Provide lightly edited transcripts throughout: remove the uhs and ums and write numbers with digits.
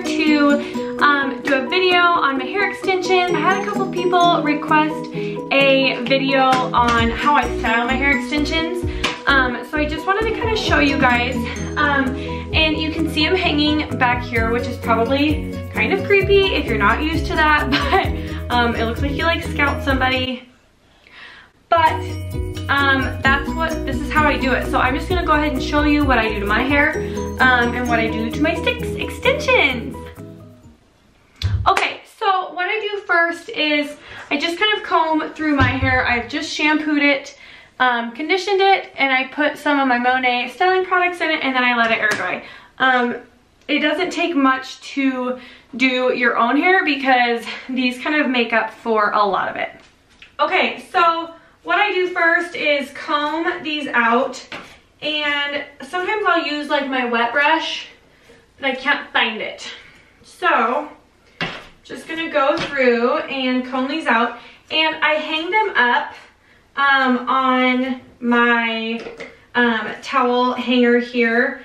here to do a video on my hair extensions. I had a couple people request a video on how I style my hair extensions. So I just wanted to kind of show you guys. And you can see them hanging back here, which is probably kind of creepy if you're not used to that, but it looks like you like scout somebody. But this is how I do it. So I'm just gonna go ahead and show you what I do to my hair and what I do to my extensions. Okay, so what I do first is I just kind of comb through my hair. I've just shampooed it, conditioned it, and I put some of my Monet styling products in it, and then I let it air dry. It doesn't take much to do your own hair because these kind of make up for a lot of it. Okay, so what I do first is comb these out, and sometimes I'll use like my wet brush, but I can't find it. So just gonna go through and comb these out, and I hang them up on my towel hanger here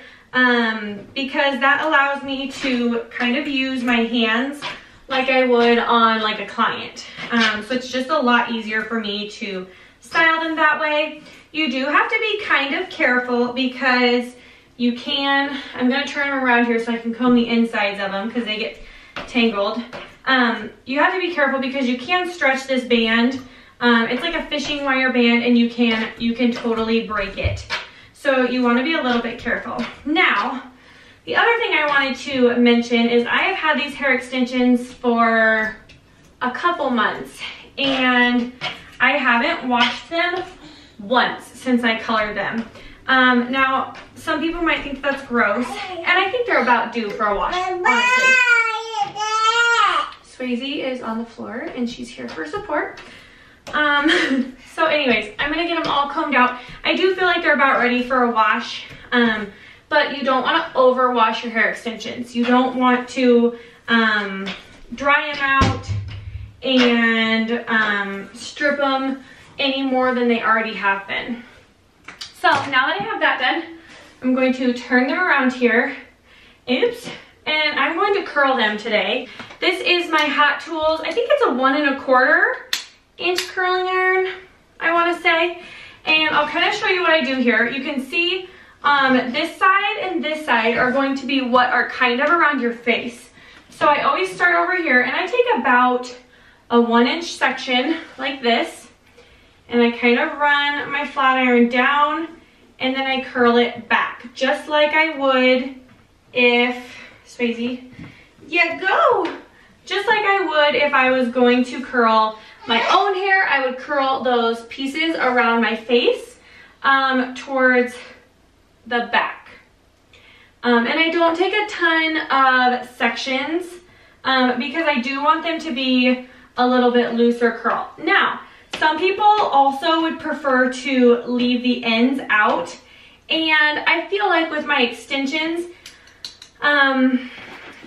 because that allows me to kind of use my hands like I would on like a client. So it's just a lot easier for me to style them that way. You do have to be kind of careful because you can, I'm gonna turn them around here so I can comb the insides of them because they get tangled. You have to be careful because you can stretch this band. It's like a fishing wire band, and you can totally break it. So you want to be a little bit careful. Now, the other thing I wanted to mention is I have had these hair extensions for a couple months, and I haven't washed them once since I colored them. Now, some people might think that's gross, and I think they're about due for a wash, honestly. Swayze is on the floor, and she's here for support. So anyways, I'm gonna get them all combed out. I do feel like they're about ready for a wash, but you don't want to overwash your hair extensions. You don't want to dry them out and strip them any more than they already have been. So now that I have that done, I'm going to turn them around here. Oops. And I'm going to curl them today. This is my Hot Tools. I think it's a 1 1/4 inch curling iron, I want to say. And I'll kind of show you what I do here. You can see this side and this side are going to be what are kind of around your face. So I always start over here, and I take about a 1 inch section like this, and I kind of run my flat iron down, and then I curl it back, just like I would if, Swayze, yeah, go! Just like I would if I was going to curl my own hair. I would curl those pieces around my face towards the back. And I don't take a ton of sections because I do want them to be a little bit looser curl. Now, some people also would prefer to leave the ends out, and I feel like with my extensions,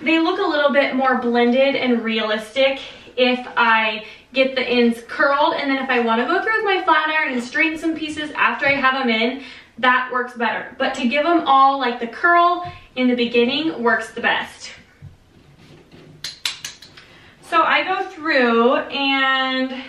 they look a little bit more blended and realistic if I get the ends curled, and then if I want to go through with my flat iron and straighten some pieces after I have them in, that works better. But to give them all like the curl in the beginning works the best. So I go through and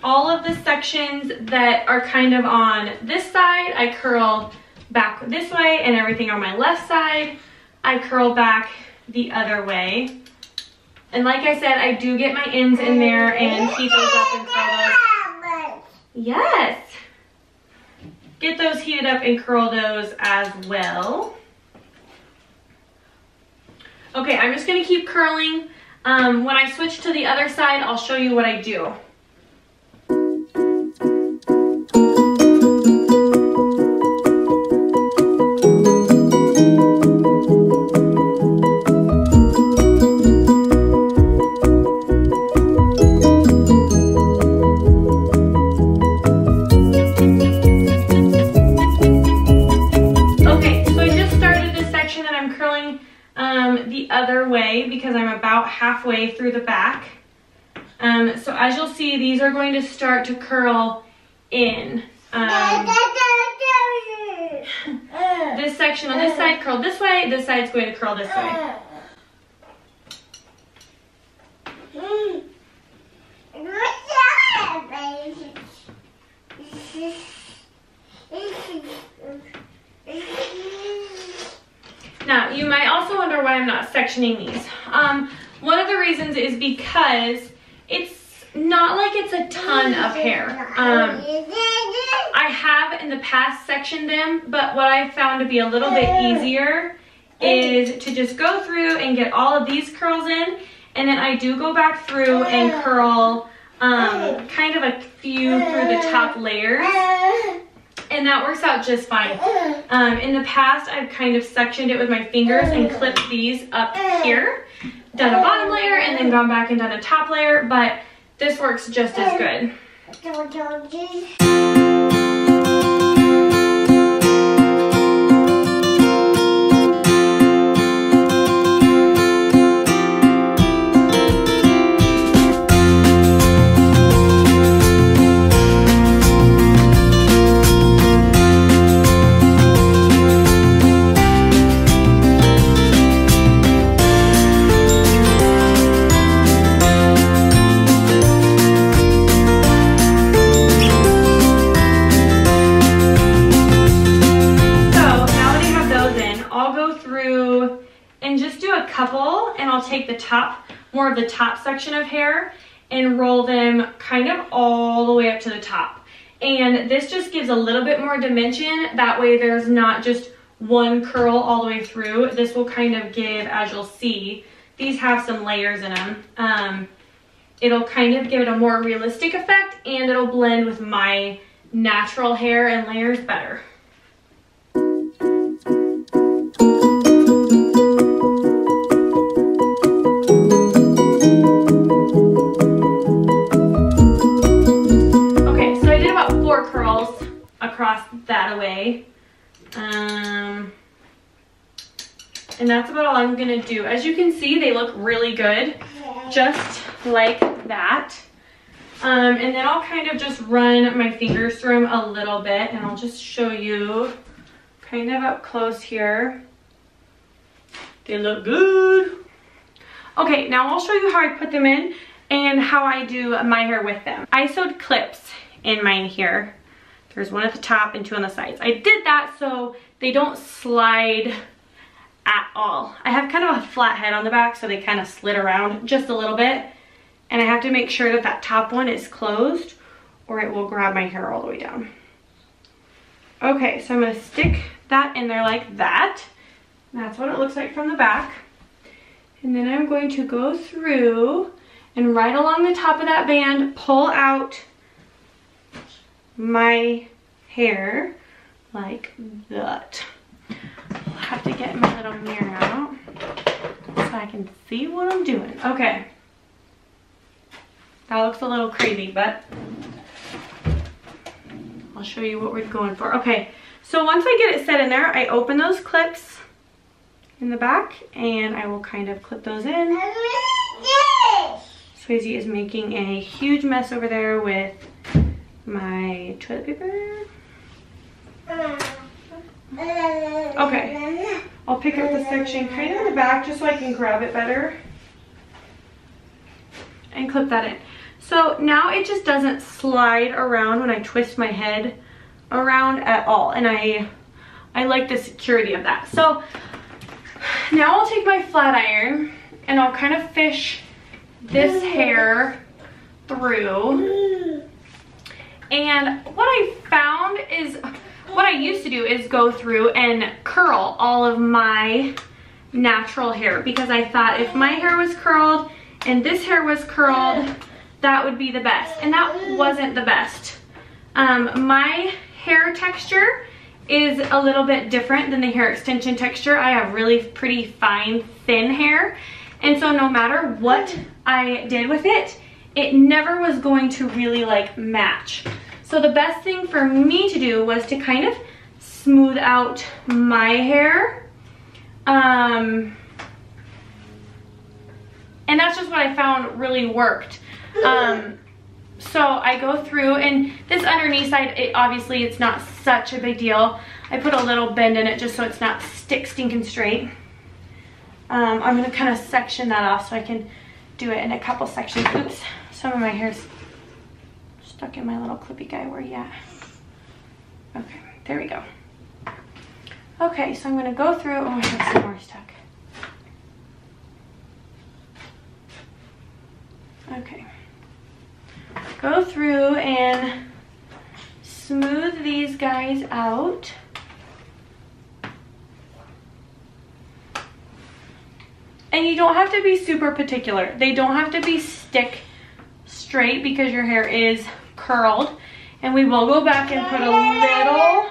all of the sections that are kind of on this side, I curl back this way, and everything on my left side, I curl back the other way. And like I said, I do get my ends in there and heat those up and curl those. Yes. Get those heated up and curl those as well. Okay, I'm just gonna keep curling. When I switch to the other side, I'll show you what I do. The other way because I'm about halfway through the back. So as you'll see, these are going to start to curl in. this section on this side curled this way, this side's going to curl this way. Now, you might also wonder why I'm not sectioning these. One of the reasons is because it's not like it's a ton of hair. I have in the past sectioned them, but what I found to be a little bit easier is to just go through and get all of these curls in, and then I do go back through and curl kind of a few through the top layers, and that works out just fine. In the past, I've kind of sectioned it with my fingers and clipped these up here, done a bottom layer, and then gone back and done a top layer, but this works just as good. Take the top, more of the top section of hair, and roll them kind of all the way up to the top. And this just gives a little bit more dimension. That way there's not just one curl all the way through. This will kind of give, as you'll see, these have some layers in them. It'll kind of give it a more realistic effect, and it'll blend with my natural hair and layers better. Across that away, and that's about all I'm gonna do. As you can see, they look really good, just like that. And then I'll kind of just run my fingers through them a little bit, and I'll just show you kind of up close here. They look good. Okay, now I'll show you how I put them in and how I do my hair with them. I sewed clips in mine here. There's one at the top and two on the sides. I did that so they don't slide at all. I have kind of a flat head on the back, so they kind of slid around just a little bit. And I have to make sure that that top one is closed, or it will grab my hair all the way down. Okay, so I'm gonna stick that in there like that. That's what it looks like from the back. And then I'm going to go through and right along the top of that band, pull out my hair like that. I'll have to get my little mirror out so I can see what I'm doing. Okay. That looks a little crazy, but I'll show you what we're going for. Okay, so once I get it set in there, I open those clips in the back and I will kind of clip those in. Swayze is making a huge mess over there with my toilet paper. Okay, I'll pick up the section kind of in the back just so I can grab it better and clip that in. So now it just doesn't slide around when I twist my head around at all, and I like the security of that. So now I'll take my flat iron and I'll kind of fish this hair through. And what I found is, what I used to do is go through and curl all of my natural hair, because I thought if my hair was curled and this hair was curled, that would be the best. And that wasn't the best. My hair texture is a little bit different than the hair extension texture. I have really pretty fine, thin hair. And so no matter what I did with it, it never was going to really like match. So the best thing for me to do was to kind of smooth out my hair. And that's just what I found really worked. So I go through, and this underneath side, obviously it's not such a big deal. I put a little bend in it just so it's not stinking straight. I'm gonna kind of section that off so I can do it in a couple sections. Oops, some of my hair's stuck in my little clippy guy. Where you at? Okay, there we go. Okay, so I'm gonna go through, oh, I have some more stuck. Okay. Go through and smooth these guys out. And you don't have to be super particular. They don't have to be stick straight because your hair is curled. And we will go back and put a little,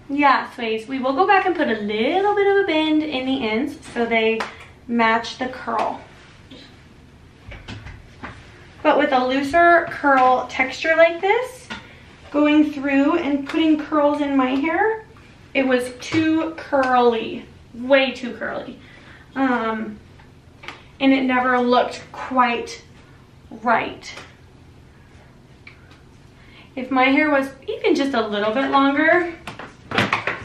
yeah, Sways, we will go back and put a little bit of a bend in the ends so they match the curl. But with a looser curl texture like this, going through and putting curls in my hair, it was too curly, way too curly. And it never looked quite right. If my hair was even just a little bit longer,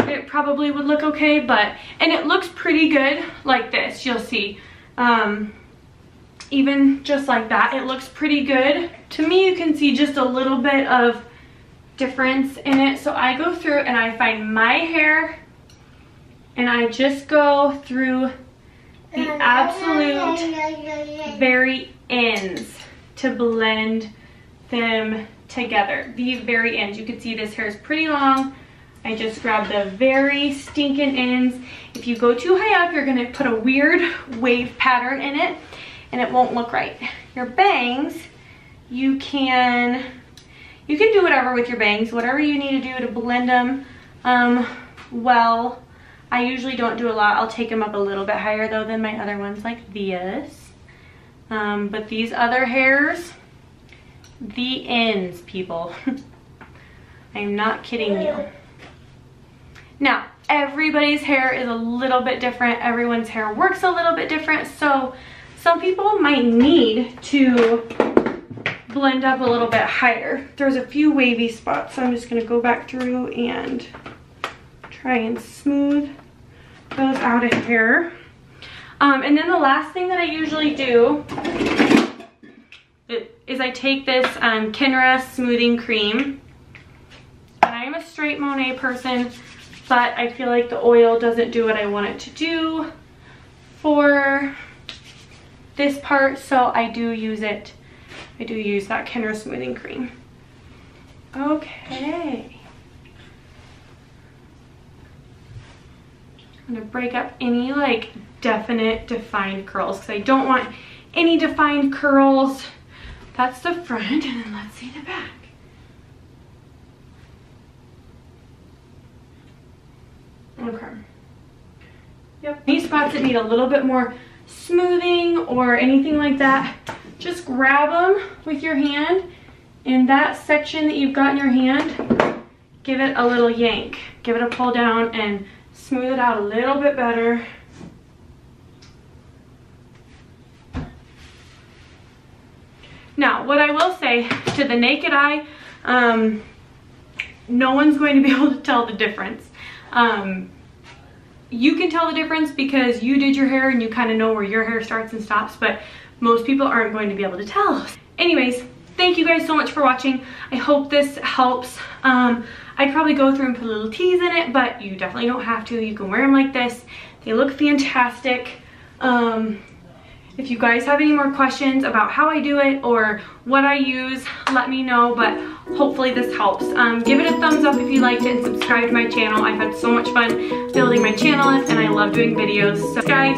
it probably would look okay, but, and it looks pretty good like this, you'll see. Even just like that, it looks pretty good. To me, you can see just a little bit of difference in it. So I go through and I find my hair and I just go through the absolute very ends to blend them together. The very ends. You can see this hair is pretty long. I just grab the very stinking ends. If you go too high up, you're gonna put a weird wave pattern in it and it won't look right. Your bangs, you can do whatever with your bangs, whatever you need to do to blend them well. I usually don't do a lot. I'll take them up a little bit higher though than my other ones like this. But these other hairs, the ends, people. I'm not kidding you. Now, everybody's hair is a little bit different. Everyone's hair works a little bit different. So some people might need to blend up a little bit higher. There's a few wavy spots, so I'm just gonna go back through and try and smooth those out of here. And then the last thing that I usually do is I take this Kenra smoothing cream. And I am a straight Monet person, but I feel like the oil doesn't do what I want it to do for this part, so I do use it. I do use that Kenra smoothing cream. Okay. I'm gonna break up any like definite defined curls because I don't want any defined curls. That's the front, and then let's see the back. Okay. Yep. Any spots that need a little bit more smoothing or anything like that, just grab them with your hand. In that section that you've got in your hand, give it a little yank. Give it a pull down and smooth it out a little bit better. Now, what I will say, to the naked eye, no one's going to be able to tell the difference. You can tell the difference because you did your hair and you kind of know where your hair starts and stops, but most people aren't going to be able to tell. Anyways, thank you guys so much for watching. I hope this helps. I'd probably go through and put little teas in it, but you definitely don't have to. You can wear them like this. They look fantastic. If you guys have any more questions about how I do it or what I use, let me know, but hopefully this helps. Give it a thumbs up if you liked it and subscribe to my channel. I've had so much fun building my channel and I love doing videos. So guys,